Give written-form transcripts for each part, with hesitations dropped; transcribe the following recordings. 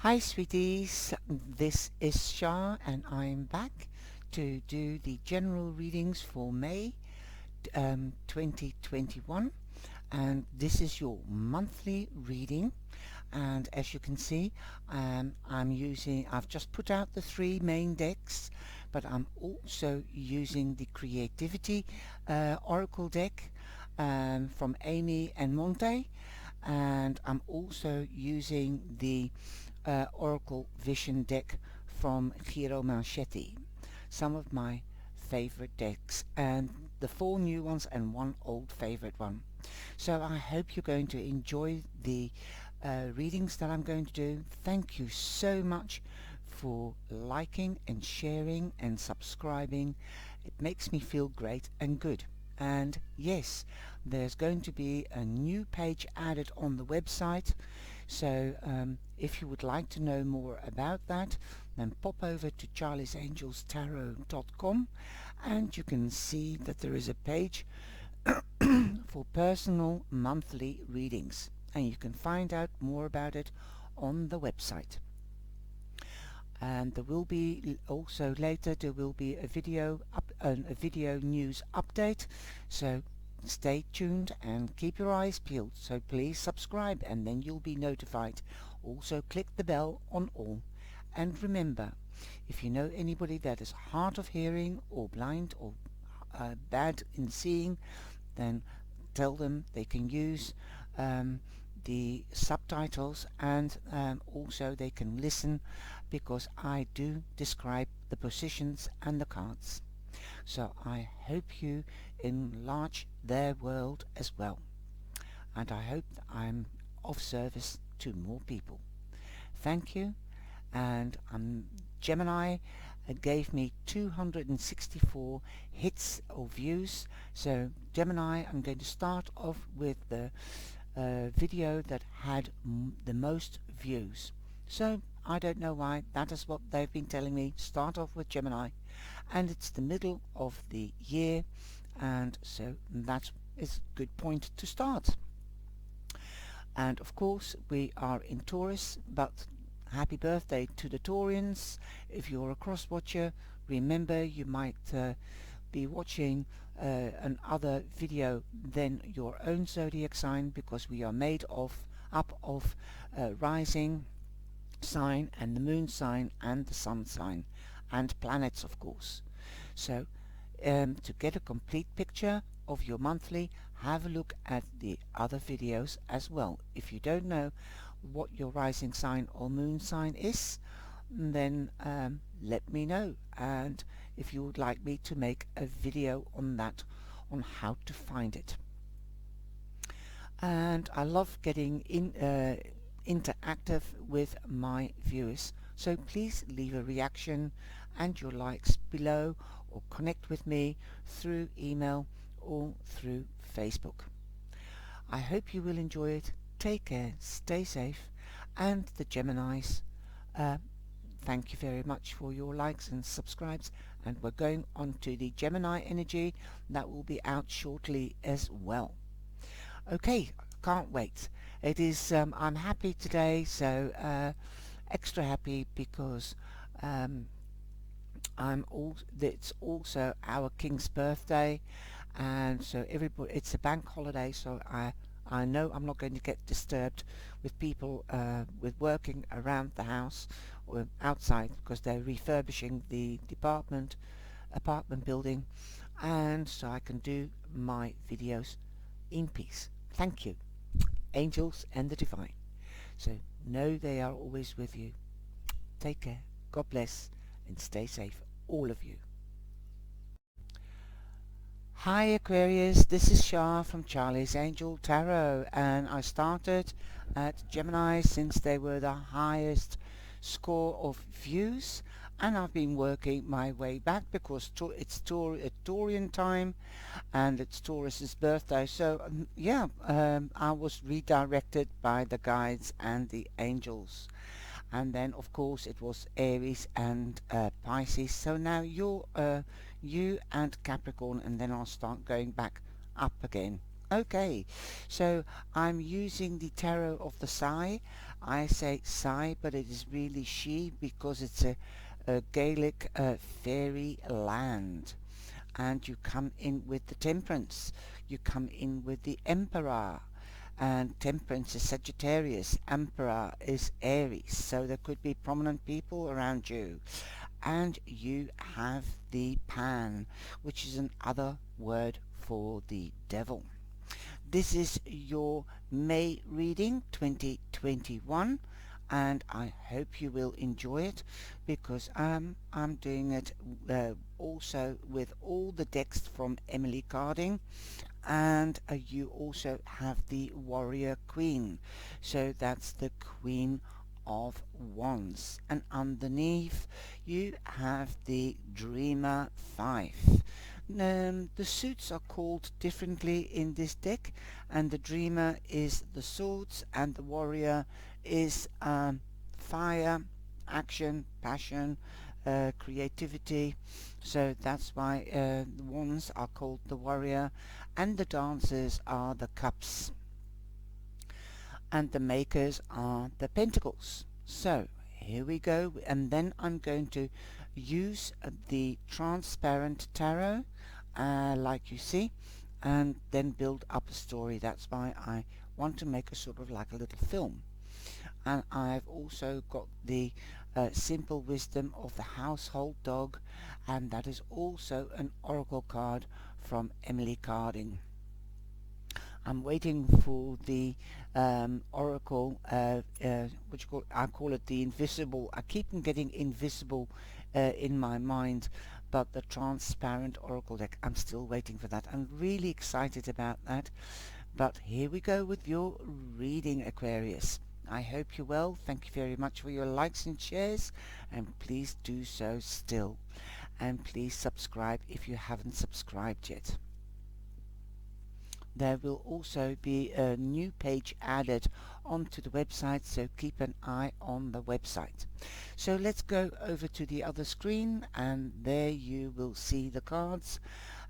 Hi sweeties, this is Shah and I'm back to do the general readings for May 2021, and this is your monthly reading. And as you can see, I've just put out the three main decks, but I'm also using the Creativity Oracle deck from Amy and Monte, and I'm also using the Oracle Vision deck from Giro Manchetti. Some of my favorite decks, and the four new ones and one old favorite one. So I hope you're going to enjoy the readings that I'm going to do. Thank you so much for liking and sharing and subscribing. It makes me feel great and good. And yes, there's going to be a new page added on the website, so if you would like to know more about that, then pop over to CharliesAngelTarot.com and you can see that there is a page for personal monthly readings, and you can find out more about it on the website. And there will be also later there will be a video news update, so stay tuned and keep your eyes peeled. So please subscribe and then you'll be notified. Also click the bell on all, and remember, if you know anybody that is hard of hearing or blind or bad in seeing, then tell them they can use the subtitles, and also they can listen, because I do describe the positions and the cards. So I hope you enlarge their world as well, and I hope that I'm of service to more people. Thank you. And Gemini gave me 264 hits or views. So Gemini, I'm going to start off with the video that had the most views. So I don't know why, that is what they've been telling me. Start off with Gemini, and it's the middle of the year, and so that is a good point to start. And of course we are in Taurus, but happy birthday to the Taurians. If you're a cross watcher, remember you might be watching another video than your own zodiac sign, because we are made up of rising sign and the moon sign and the sun sign and planets, of course. So to get a complete picture of your monthly, have a look at the other videos as well. If you don't know what your rising sign or moon sign is, then let me know, and if you would like me to make a video on that, on how to find it. And I love getting interactive with my viewers, so please leave a reaction and your likes below, or connect with me through email or through Facebook. I hope you will enjoy it. Take care, stay safe, and the Geminis, thank you very much for your likes and subscribes, and we're going on to the Gemini energy that will be out shortly as well. Okay, can't wait. It is I'm happy today, so extra happy because it's also our King's birthday, and so everybody, it's a bank holiday, so I know I'm not going to get disturbed with people with working around the house or outside, because they're refurbishing the apartment building, and so I can do my videos in peace. Thank you, angels and the divine. So know they are always with you. Take care, God bless, and stay safe, all of you. Hi Aquarius, this is Shah from Charlie's Angel Tarot, and I started at Gemini since they were the highest score of views, and I've been working my way back because it's Taurian time and it's Taurus's birthday. So yeah, I was redirected by the guides and the angels, and then of course it was Aries and Pisces. So now you and Capricorn, and then I'll start going back up again. Okay, so I'm using the tarot of the Sai. I say Sai, but it is really she because it's a Gaelic fairy land. And you come in with the Temperance. You come in with the Emperor. And Temperance is Sagittarius. Emperor is Aries. So there could be prominent people around you. And you have the Pan, which is another word for the devil. This is your May reading 2021, and I hope you will enjoy it because I'm doing it also with all the decks from Emily Carding, and you also have the Warrior Queen, so that's the Queen of Wands, and underneath you have the Dreamer 5. The suits are called differently in this deck, and the Dreamer is the swords and the Warrior is fire, action, passion, creativity. So that's why the wands are called the Warrior, and the dancers are the cups, and the makers are the pentacles. So here we go, and then I'm going to use the transparent tarot like you see, and then build up a story. That's why I want to make a sort of like a little film. And I've also got the simple wisdom of the household dog, and that is also an oracle card from Emily Carding. I'm waiting for the oracle, what you call, I call it the invisible. I keep on getting invisible in my mind, but the transparent oracle deck, I'm still waiting for that. I'm really excited about that. But here we go with your reading, Aquarius. I hope you're well. Thank you very much for your likes and shares, and please do so still. And please subscribe if you haven't subscribed yet. There will also be a new page added onto the website, so keep an eye on the website. So let's go over to the other screen, and there you will see the cards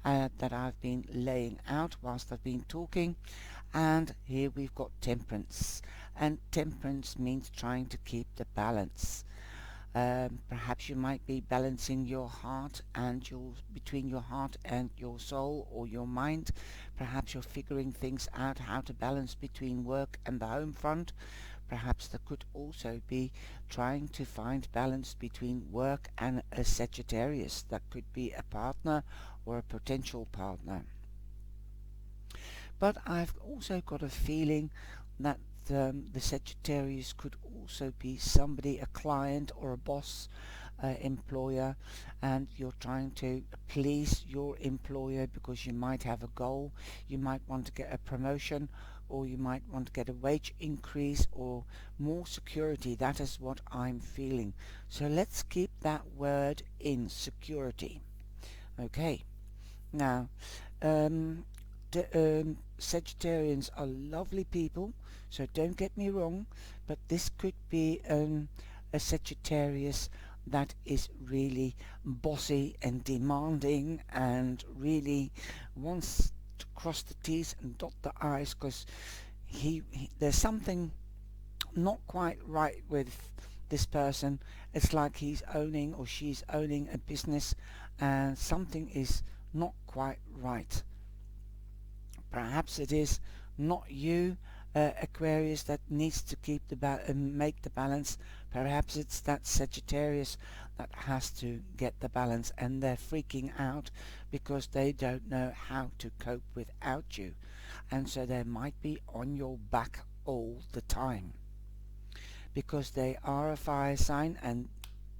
that I've been laying out whilst I've been talking. And here we've got Temperance, and Temperance means trying to keep the balance. Perhaps you might be balancing your heart and between your heart and your soul or your mind. Perhaps you're figuring things out, how to balance between work and the home front. Perhaps there could also be trying to find balance between work and a Sagittarius. That could be a partner or a potential partner. But I've also got a feeling that the Sagittarius could also be somebody, a client or a boss, employer, and you're trying to please your employer because you might have a goal, you might want to get a promotion, or you might want to get a wage increase or more security. That is what I'm feeling. So let's keep that word in, security. Okay, now Sagittarians are lovely people, so don't get me wrong, but this could be a Sagittarius that is really bossy and demanding and really wants to cross the T's and dot the I's, because there's something not quite right with this person. It's like he's owning or she's owning a business and something is not quite right. Perhaps it is not you, Aquarius, that needs to keep make the balance. Perhaps it's that Sagittarius that has to get the balance, and they're freaking out because they don't know how to cope without you, and so they might be on your back all the time because they are a fire sign and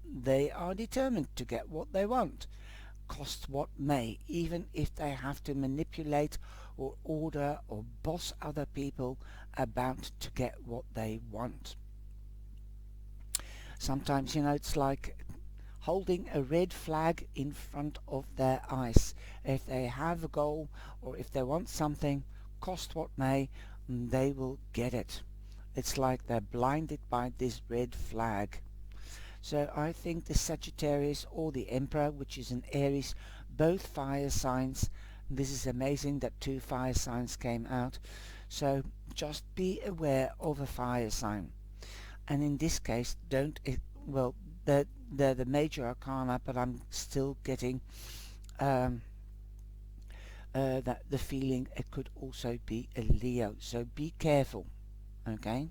they are determined to get what they want, cost what may, even if they have to manipulate or order or boss other people about to get what they want. Sometimes, it's like holding a red flag in front of their eyes. If they have a goal or if they want something, cost what may, they will get it. It's like they're blinded by this red flag. So I think the Sagittarius or the Emperor, which is an Aries, both fire signs, This is amazing that 2 fire signs came out. So just be aware of a fire sign. And in this case, don't it, well, they're the major arcana, but I'm still getting um, that the feeling it could also be a Leo. So be careful, okay?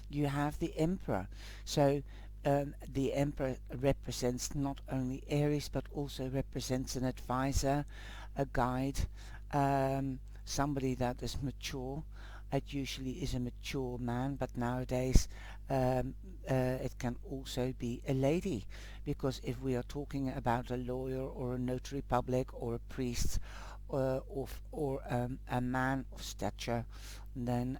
You have the Emperor. So the Emperor represents not only Aries, but also represents an advisor, a guide, somebody that is mature. It usually is a mature man, but nowadays um, it can also be a lady, because if we are talking about a lawyer or a notary public or a priest or a man of stature, then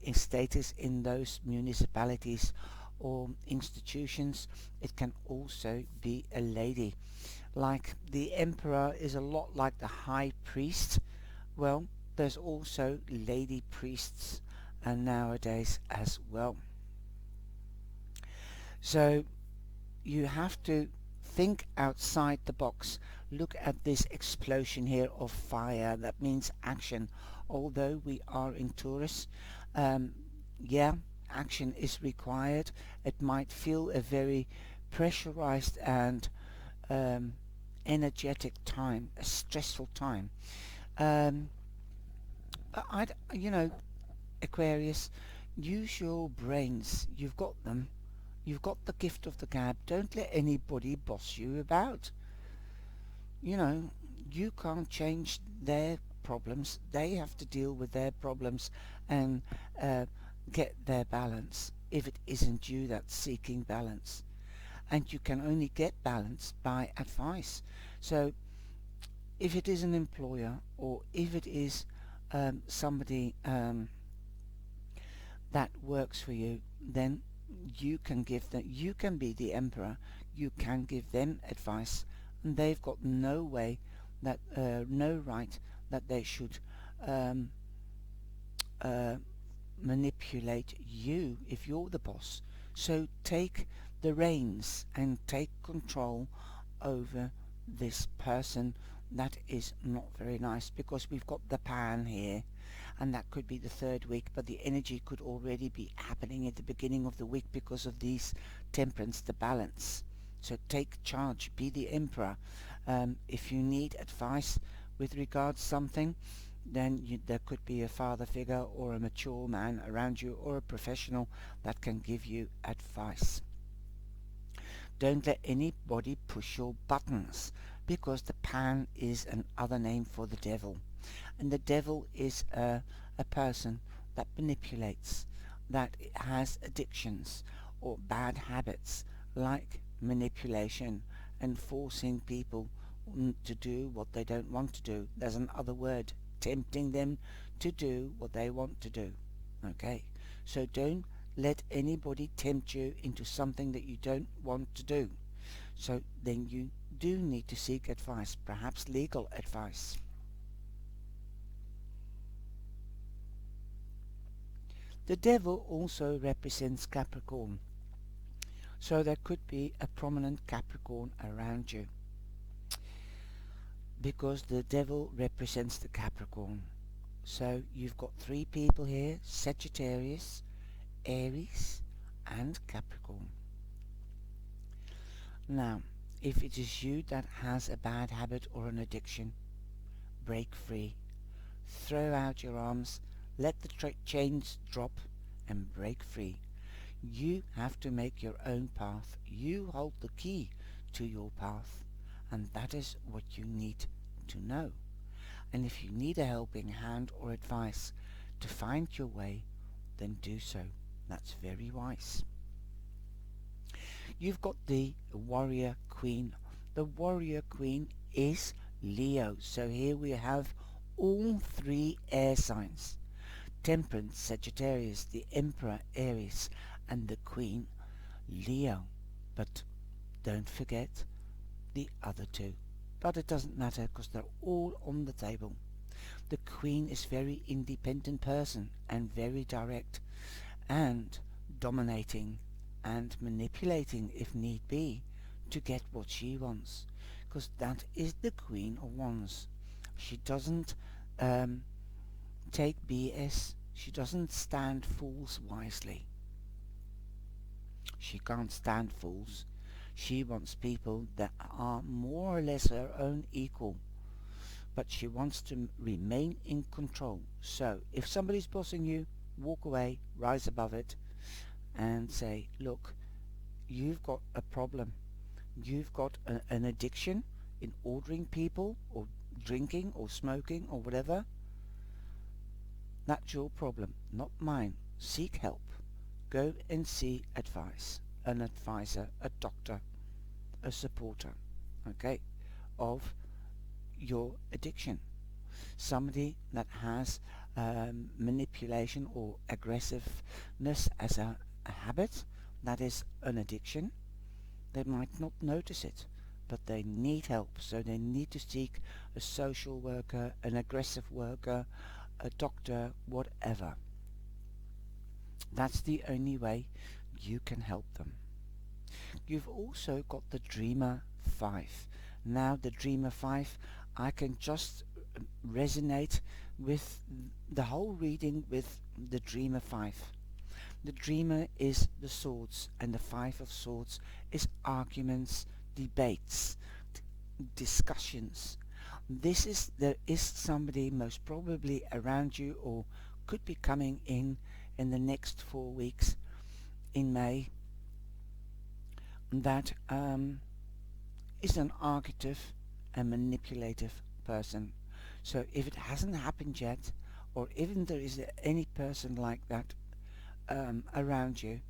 in status in those municipalities or institutions, it can also be a lady. Like the emperor is a lot like the high priest. Well, there's also lady priests nowadays as well. So you have to think outside the box. Look at this explosion here of fire. That means action. Although we are in Taurus, um, yeah, action is required. It might feel a very pressurized and um, energetic time, a stressful time. Um, you know, Aquarius, use your brains. You've got them. You've got the gift of the gab. Don't let anybody boss you about. You know, you can't change their problems. They have to deal with their problems and uh, get their balance, if it isn't you that's seeking balance. And you can only get balance by advice. So if it is an employer, or if it is somebody that works for you, then you can give them, you can be the emperor, you can give them advice, and they've got no way that no right that they should um, uh, manipulate you if you're the boss. So take the reins and take control over this person that is not very nice, because we've got the pan here, and that could be the third week, but the energy could already be happening at the beginning of the week because of these temperance, the balance. So take charge, be the emperor. If you need advice with regards to something, then there could be a father figure or a mature man around you, or a professional that can give you advice. Don't let anybody push your buttons, because the pan is another name for the devil. And the devil is a person that manipulates, that has addictions or bad habits, like manipulation and forcing people to do what they don't want to do. There's another word, tempting them to do what they want to do. Okay, so don't let anybody tempt you into something that you don't want to do. So then you do need to seek advice, perhaps legal advice. The devil also represents Capricorn, so there could be a prominent Capricorn around you, because the devil represents the Capricorn. So you've got three people here: Sagittarius, Aries and Capricorn. Now, if it is you that has a bad habit or an addiction, break free. Throw out your arms, let the chains drop and break free. You have to make your own path. You hold the key to your path, and that is what you need to know. And if you need a helping hand or advice to find your way, then do so. That's very wise. You've got the warrior queen. The warrior queen is Leo. So here we have all three air signs: Temperance, Sagittarius, the Emperor, Aries, and the Queen, Leo. But don't forget the other two. But it doesn't matter, because they're all on the table. The Queen is a very independent person and very direct and dominating and manipulating if need be to get what she wants, because that is the Queen of Wands. She doesn't take BS. She doesn't stand fools wisely. She can't stand fools. She wants people that are more or less her own equal, but she wants to remain in control. So if somebody's bossing you, walk away, rise above it, and say, look, you've got a problem. You've got an addiction in ordering people or drinking or smoking or whatever. That's your problem, not mine. Seek help. Go and see advice, an advisor, a doctor, a supporter, okay, of your addiction. Somebody that has manipulation or aggressiveness as a habit, that is an addiction. They might not notice it, but they need help, so they need to seek a social worker, an aggressive worker, a doctor, whatever. That's the only way you can help them. You've also got the Dreamer 5. Now the Dreamer 5, I can just resonate with the whole reading with the Dreamer 5. The Dreamer is the swords, and the 5 of swords is arguments, debates, discussions. There is somebody most probably around you, or could be coming in the next 4 weeks in May, that is an argumentative and manipulative person. So if it hasn't happened yet, or even there is any person like that around you,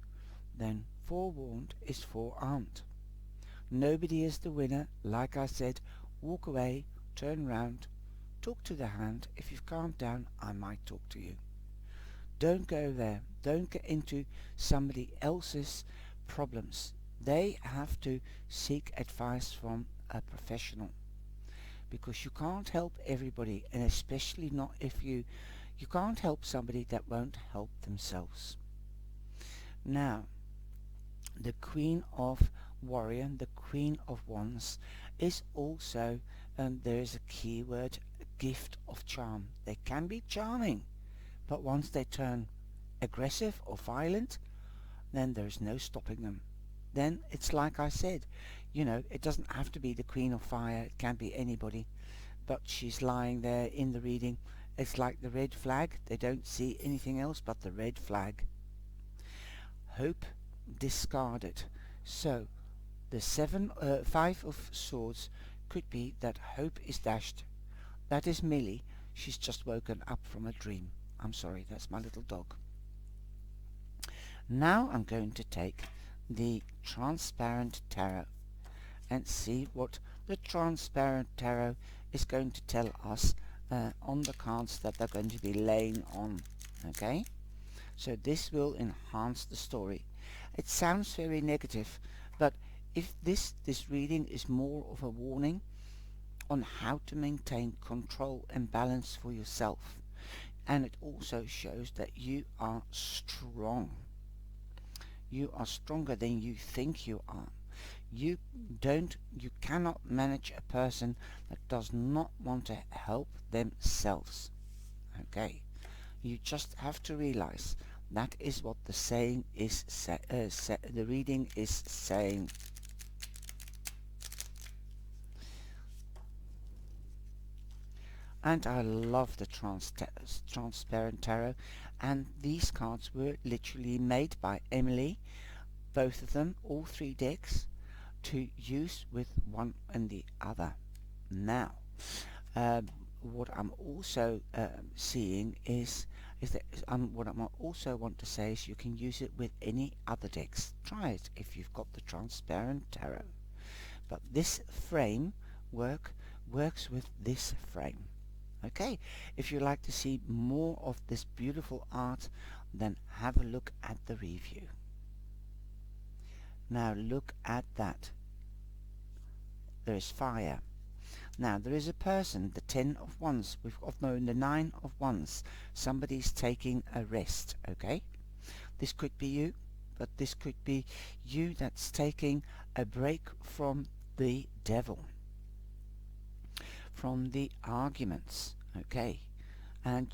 then forewarned is forearmed. Nobody is the winner. Like I said, walk away, turn round, talk to the hand. If you've calmed down, I might talk to you. Don't go there. Don't get into somebody else's problems. They have to seek advice from a professional, because you can't help everybody, and especially not if you can't help somebody that won't help themselves. Now, the Queen of Warrior, the Queen of Wands, is also, there is a keyword, gift of charm. They can be charming, but once they turn aggressive or violent, then there's no stopping them. Then it's like I said, it doesn't have to be the Queen of Fire, it can be anybody, but she's lying there in the reading. It's like the red flag. They don't see anything else but the red flag. Hope discarded. So the 5 of swords could be that hope is dashed. That is Millie. She's just woken up from a dream. I'm sorry, that's my little dog. Now I'm going to take the Transparent Tarot and see what the Transparent Tarot is going to tell us on the cards that they're going to be laying on. Okay, so this will enhance the story. It sounds very negative, but if this reading is more of a warning on how to maintain control and balance for yourself, and it also shows that you are strong. You are stronger than you think you are. You cannot manage a person that does not want to help themselves. Okay, you just have to realize that is what the saying is. The reading is saying. And I love the Transparent Tarot, and these cards were literally made by Emily, both of them, all 3 decks, to use with one and the other. Now, what I'm also seeing is that what I also want to say is you can use it with any other decks. Try it if you've got the Transparent Tarot. But this frame works with this frame. Okay, if you'd like to see more of this beautiful art, then have a look at the review. Now look at that. There is fire. Now there is a person, the 10 of Wands, the 9 of Wands. Somebody's taking a rest, okay? This could be you, but this could be you that's taking a break from the devil. from the arguments, okay, and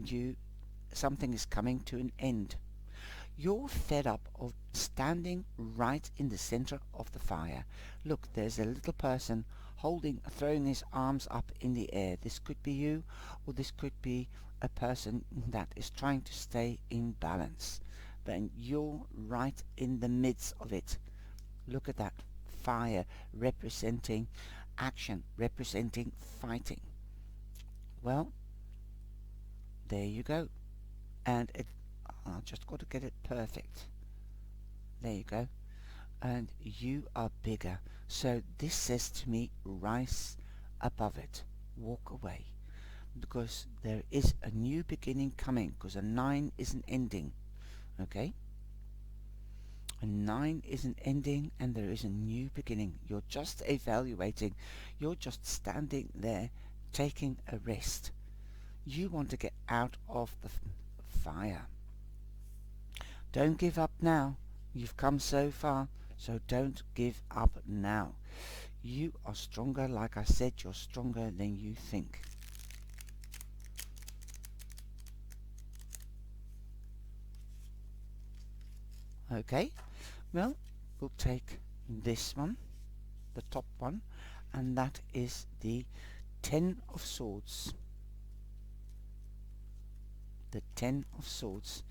you something is coming to an end. You're fed up of standing right in the center of the fire. Look, there's a little person throwing his arms up in the air. This could be you, or this could be a person that is trying to stay in balance. But you're right in the midst of it. Look at that fire representing action, representing fighting. Well, there you go. And I just got to get it perfect. There you go. And you are bigger. So this says to me, rise above it. Walk away. Because there is a new beginning coming. Because a 9 is an ending. Okay? A 9 is an ending and there is a new beginning. You're just evaluating. You're just standing there taking a rest. You want to get out of the fire. Don't give up now. You've come so far, so don't give up now. You are stronger, like I said, you're stronger than you think. Okay, well, we'll take this one, the top one, and that is the 10 of Swords. The 10 of Swords.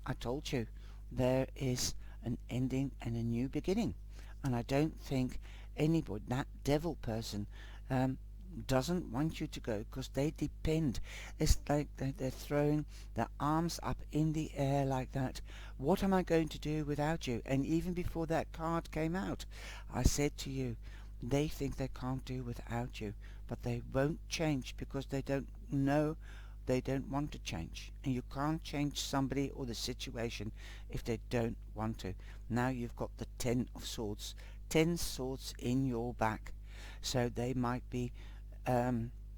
I told you, there is an ending and a new beginning. And I don't think anybody, that devil person, doesn't want you to go, because they depend. It's like they're throwing their arms up in the air like that. What am I going to do without you? And even before that card came out, I said to you, they think they can't do without you, but they won't change because they don't know. They don't want to change, and you can't change somebody or the situation if they don't want to. Now you've got the 10 of Swords, 10 swords in your back, so they might be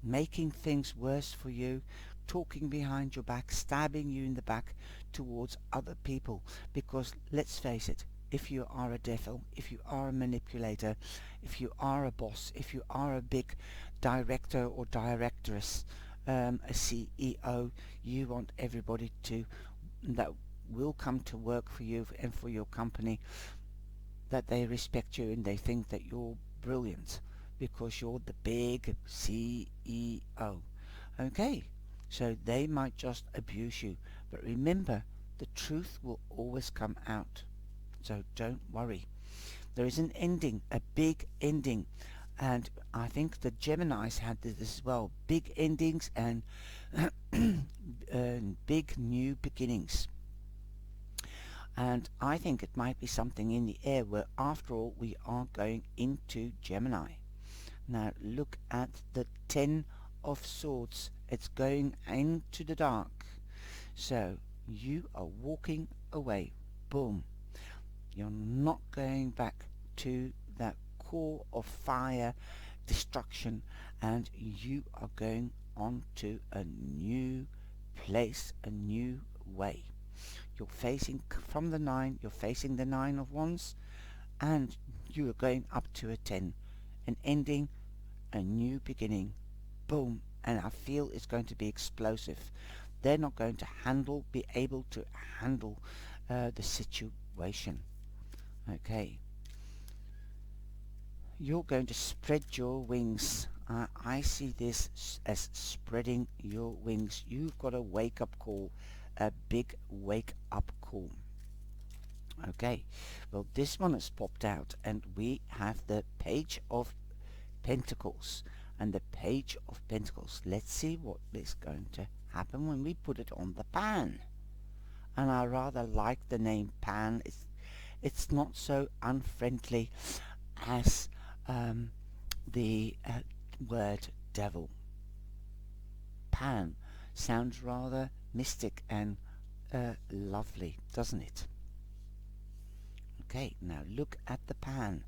making things worse for you, talking behind your back, stabbing you in the back towards other people, because let's face it, if you are a devil, if you are a manipulator, if you are a boss, if you are a big director or directress, a CEO, you want everybody that will come to work for you and for your company, that they respect you and they think that you're brilliant because you're the big CEO. Okay, so they might just abuse you, but remember, the truth will always come out, so don't worry. There is an ending, a big ending, and I think the Geminis had this as well. Big endings and big new beginnings. And I think it might be something in the air where after all we are going into Gemini. Now look at the 10 of Swords. It's going into the dark. So you are walking away. Boom. You're not going back to that core of fire, destruction, and you are going on to a new place, a new way. You're facing from the 9, you're facing the 9 of Wands, and you are going up to a 10. An ending, a new beginning. Boom. And I feel it's going to be explosive. They're not going to be able to handle the situation. Okay. You're going to spread your wings. I see this as spreading your wings. You've got a wake-up call, a big wake-up call. Okay, well this one has popped out and we have the Page of Pentacles. And the Page of Pentacles, let's see what is going to happen when we put it on the pan. And I rather like the name pan. It's not so unfriendly as the word devil. Pan sounds rather mystic and lovely, doesn't it? Okay, now look at the pan,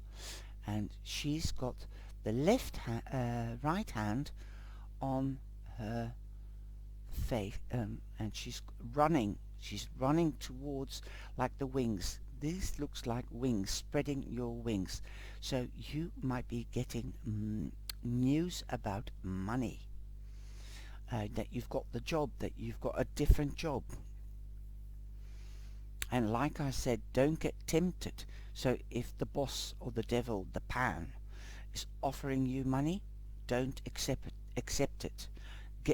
and she's got the right hand on her face, and she's running towards like the wings. This looks like wings, spreading your wings. So you might be getting news about money. That you've got the job, that you've got a different job. And like I said, don't get tempted. So if the boss or the devil, the pan, is offering you money, don't accept it.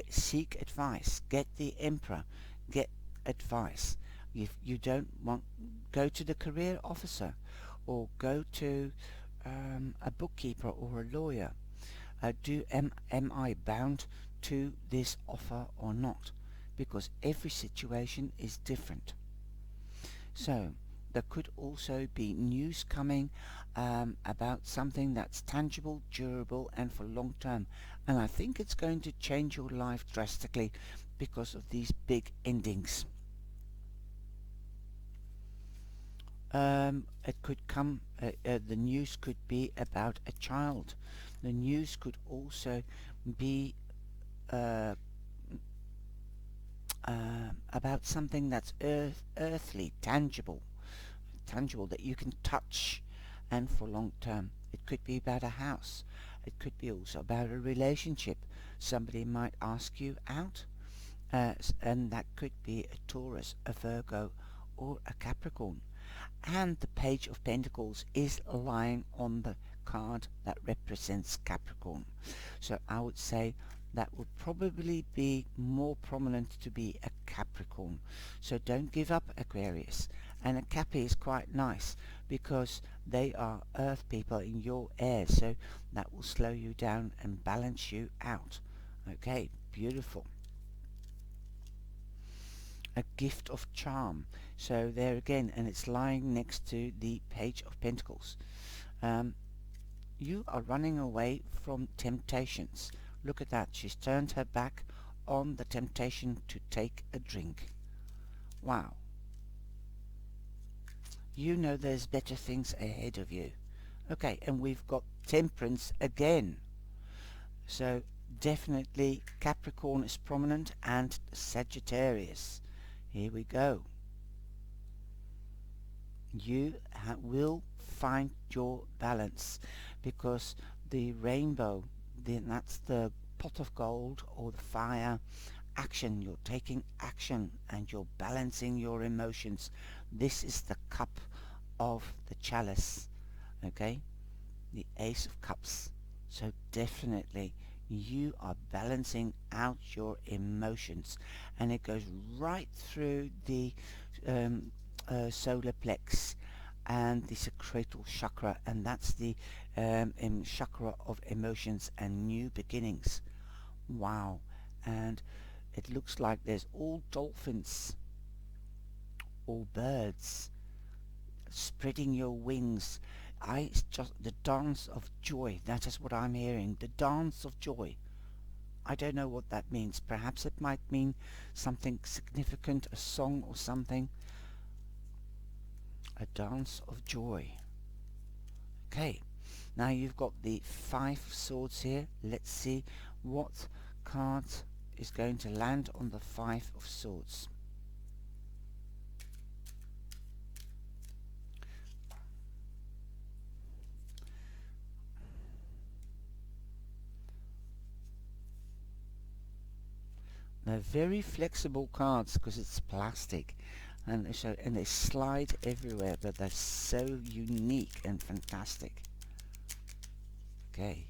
Seek advice. Get the emperor. Get advice. If you don't want, go to the career officer, or go to a bookkeeper or a lawyer. Am I bound to this offer or not? Because every situation is different. So there could also be news coming about something that's tangible, durable, and for long term. And I think it's going to change your life drastically because of these big endings. It could come, the news could be about a child. The news could also be about something that's earthly, tangible that you can touch, and for long term. It could be about a house. It could be also about a relationship. Somebody might ask you out, and that could be a Taurus, a Virgo, or a Capricorn. And the Page of Pentacles is lying on the card that represents Capricorn. So I would say that would probably be more prominent to be a Capricorn. So don't give up, Aquarius. And a Cappy is quite nice because they are earth people in your air, so that will slow you down and balance you out. Okay, beautiful. A gift of charm. So there again, and it's lying next to the Page of Pentacles. You are running away from temptations. Look at that. She's turned her back on the temptation to take a drink. Wow. You know there's better things ahead of you. Okay, and we've got Temperance again. So definitely Capricorn is prominent, and Sagittarius. Here we go. You will find your balance, because the rainbow, that's the pot of gold or the fire. Action, you're taking action and you're balancing your emotions. This is the cup of the chalice, okay, the Ace of Cups. So definitely you are balancing out your emotions, and it goes right through the solar plex and the sacral chakra, and that's the chakra of emotions and new beginnings. Wow. And it looks like there's all dolphins, all birds, spreading your wings. It's just the dance of joy. That is what I'm hearing. The dance of joy. I don't know what that means. Perhaps it might mean something significant, a song or something. A dance of joy. Okay. Now you've got the 5 of Swords here. Let's see what card is going to land on the 5 of Swords. They're very flexible cards because it's plastic, and they slide everywhere, but they're so unique and fantastic. Okay.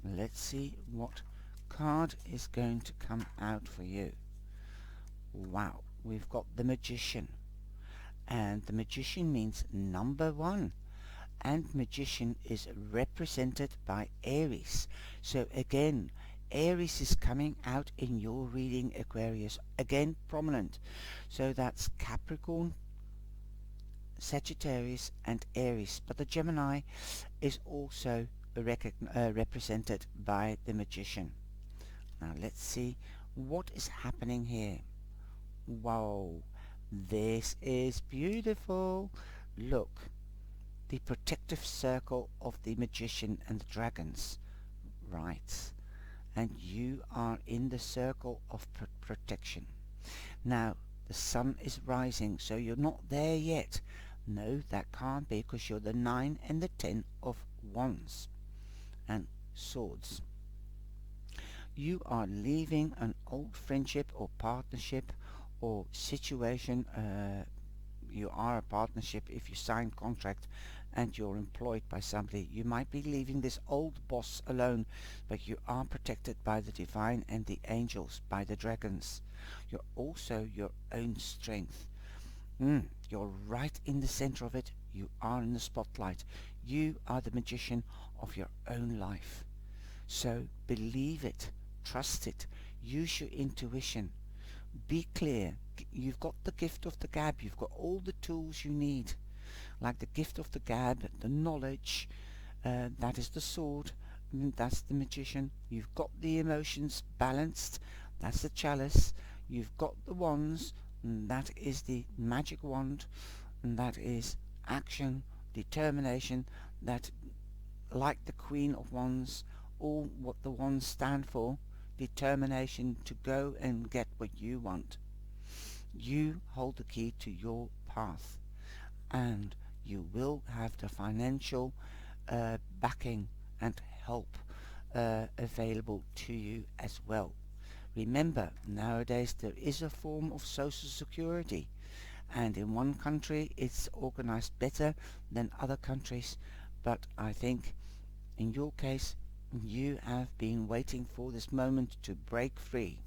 Let's see what card is going to come out for you. Wow, we've got the Magician, and the Magician means number 1, and Magician is represented by Aries. So again, Aries is coming out in your reading, Aquarius, again prominent. So that's Capricorn, Sagittarius and Aries, but the Gemini is also represented by the Magician. Now let's see what is happening here. Wow, this is beautiful. Look, the protective circle of the Magician and the dragons, right? And you are in the circle of protection. Now the sun is rising, so you're not there yet. No, that can't be, because you're the 9 and the 10 of wands and swords. You are leaving an old friendship or partnership or situation. You are a partnership if you sign contract and you're employed by somebody. You might be leaving this old boss alone, but you are protected by the divine and the angels, by the dragons. You're also your own strength. You're right in the center of it. You are in the spotlight. You are the magician of your own life. So believe it, trust it, use your intuition, be clear. You've got the gift of the gab, you've got all the tools you need, like the gift of the gab, the knowledge, that is the sword, that's the magician. You've got the emotions balanced, that's the chalice. You've got the wands, that is the magic wand, and that is action, determination, that, like the Queen of Wands, all what the wands stand for, determination to go and get what you want. You hold the key to your path, and you will have the financial backing and help available to you as well. Remember, nowadays there is a form of social security, and in one country it's organized better than other countries, but I think in your case you have been waiting for this moment to break free.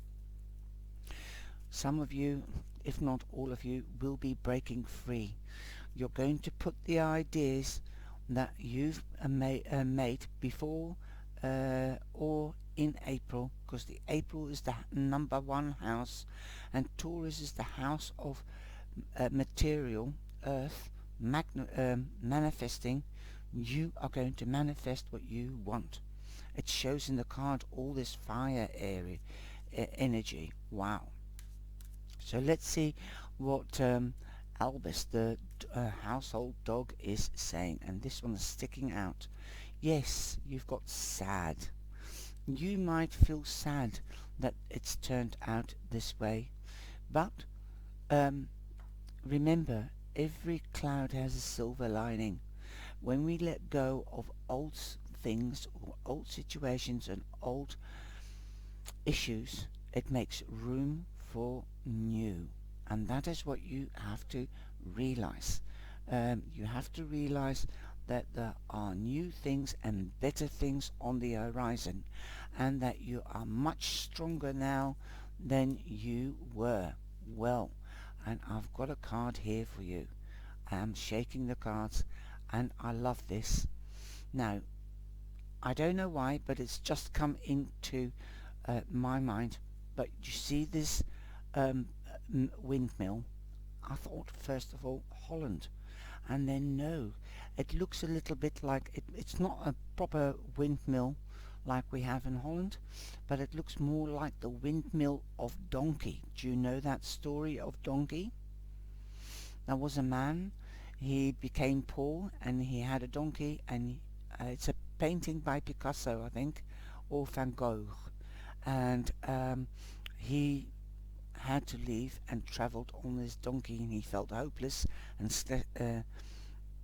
Some of you, if not all of you, will be breaking free. You're going to put the ideas that you've made before or in April, because the April is the number 1 house, and Taurus is the house of material, earth, manifesting. You are going to manifest what you want. It shows in the card all this fire area, energy. Wow. So let's see what Albus, the household dog, is saying. And this one is sticking out. Yes, you've got sad. You might feel sad that it's turned out this way. But remember, every cloud has a silver lining. When we let go of old things or old situations and old issues, it makes room for new. And that is what you have to realize. You have to realize that there are new things and better things on the horizon, and that you are much stronger now than you were. Well, and I've got a card here for you. I am shaking the cards, and I love this. Now, I don't know why, but it's just come into my mind. But you see this windmill? I thought first of all Holland, and then no, it looks a little bit like it's not a proper windmill like we have in Holland, but it looks more like the windmill of Donkey. Do you know that story of Donkey? There was a man, he became poor and he had a donkey, and it's a painting by Picasso, I think, or Van Gogh, and he had to leave and travelled on this donkey, and he felt hopeless and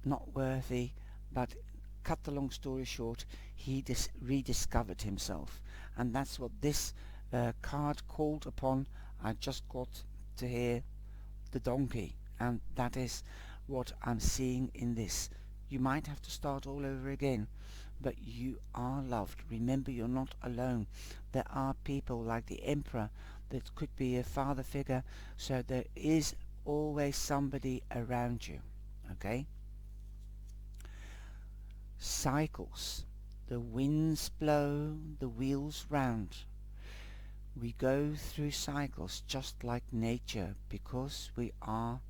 not worthy. But cut the long story short, he rediscovered himself, and that's what this card called upon. I just got to hear the donkey, and that is what I'm seeing in this. You might have to start all over again, but you are loved. Remember, you're not alone. There are people like the Emperor that could be a father figure, so there is always somebody around you. Okay? Cycles. The winds blow, the wheels round. We go through cycles just like nature, because we are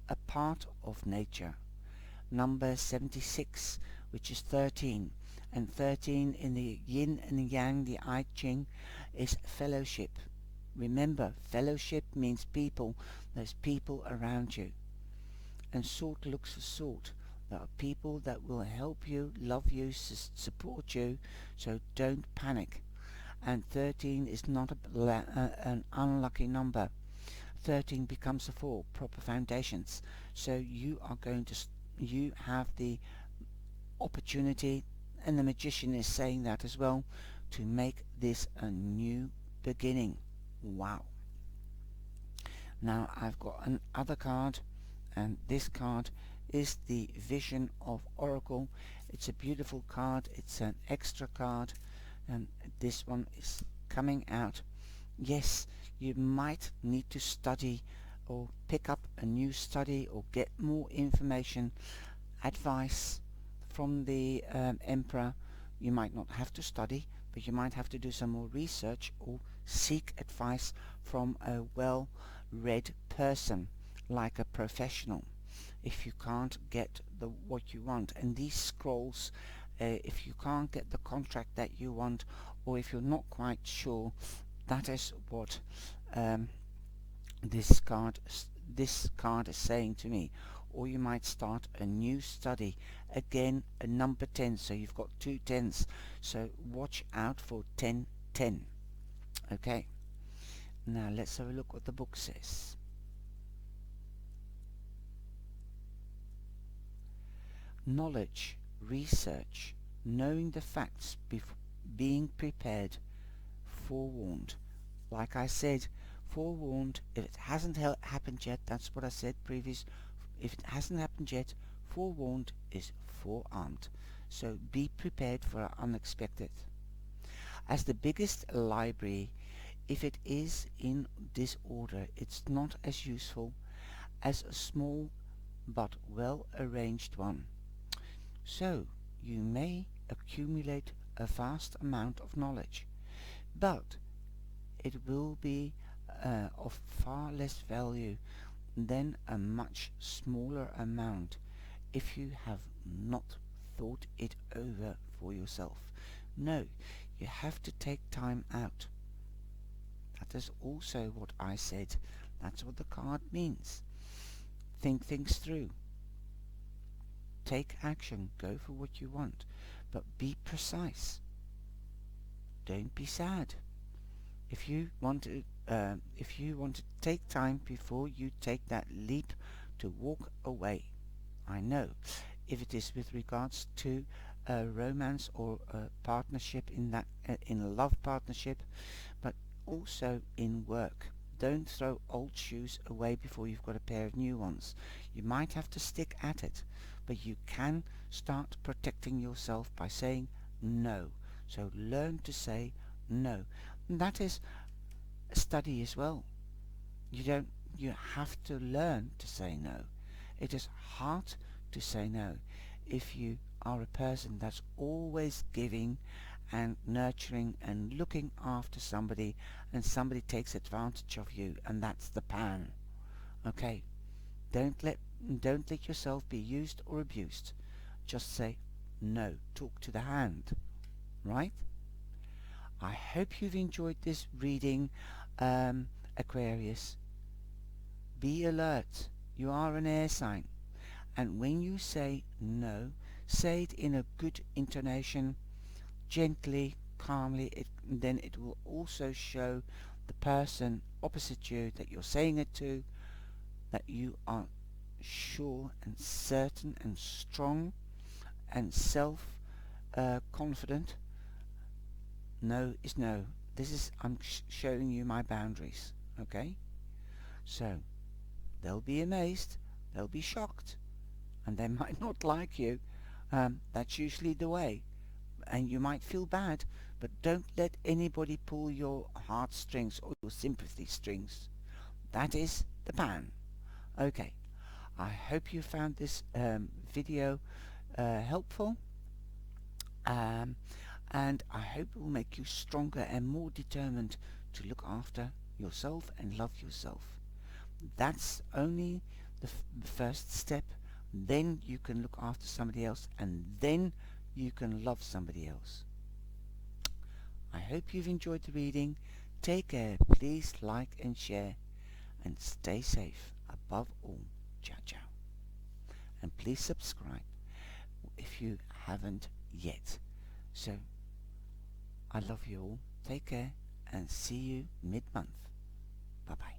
a part of nature. Number 76, which is 13, and 13 in the yin and the yang, the I Ching, is fellowship. Remember, fellowship means people. There's people around you. And sort looks for sort. There are people that will help you, love you, support you, so don't panic. And 13 is not an unlucky number. 13 becomes a 4, proper foundations. So you are going to you have the opportunity, and the magician is saying that as well, to make this a new beginning. Wow. Now I've got another card, and this card is the Vision of Oracle. It's a beautiful card. It's an extra card, and this one is coming out. Yes, you might need to study or pick up a new study or get more information, advice from the Emperor. You might not have to study, but you might have to do some more research or seek advice from a well-read person, like a professional, if you can't get what you want. And these scrolls, if you can't get the contract that you want, or if you're not quite sure, that is what this card is saying to me. Or you might start a new study. Again, a number 10, so you've got two tens, so watch out for 1010. Okay, now let's have a look what the book says. Knowledge, research, knowing the facts, being prepared, forewarned. Like I said, forewarned. If it hasn't happened yet, that's what I said previous. If it hasn't happened yet, forewarned is forearmed. So be prepared for unexpected. As the biggest library, if it is in disorder, it's not as useful as a small but well arranged one. So you may accumulate a vast amount of knowledge, but it will be of far less value than a much smaller amount if you have not thought it over for yourself. No, you have to take time out. That is also what I said. That's what the card means. Think things through. Take action. Go for what you want. But be precise. Don't be sad. If you want to take time before you take that leap to walk away. I know, if it is with regards to a romance or a partnership, in a love partnership, but also in work. Don't throw old shoes away before you've got a pair of new ones. You might have to stick at it, but you can start protecting yourself by saying no. So learn to say no. And that is a study as well. You have to learn to say no. It is hard to say no if you are a person that's always giving and nurturing and looking after somebody, and somebody takes advantage of you, and that's the pan. Okay, don't let yourself be used or abused. Just say no. Talk to the hand, right? I hope you've enjoyed this reading, Aquarius. Be alert. You are an air sign, and when you say no, say it in a good intonation, gently, calmly. Then it will also show the person opposite you that you're saying it to that you are sure and certain and strong and self-confident. No is no. I'm showing you my boundaries. Okay, so they'll be amazed, they'll be shocked, and they might not like you. That's usually the way, and you might feel bad, but don't let anybody pull your heartstrings or your sympathy strings. That is the pan. Okay, I hope you found this video helpful, and I hope it will make you stronger and more determined to look after yourself and love yourself. That's only the first step. Then you can look after somebody else, and then you can love somebody else. I hope you've enjoyed the reading. Take care. Please like and share, and stay safe above all. Ciao ciao. And please subscribe if you haven't yet. So I love you all. Take care and see you mid-month. Bye bye.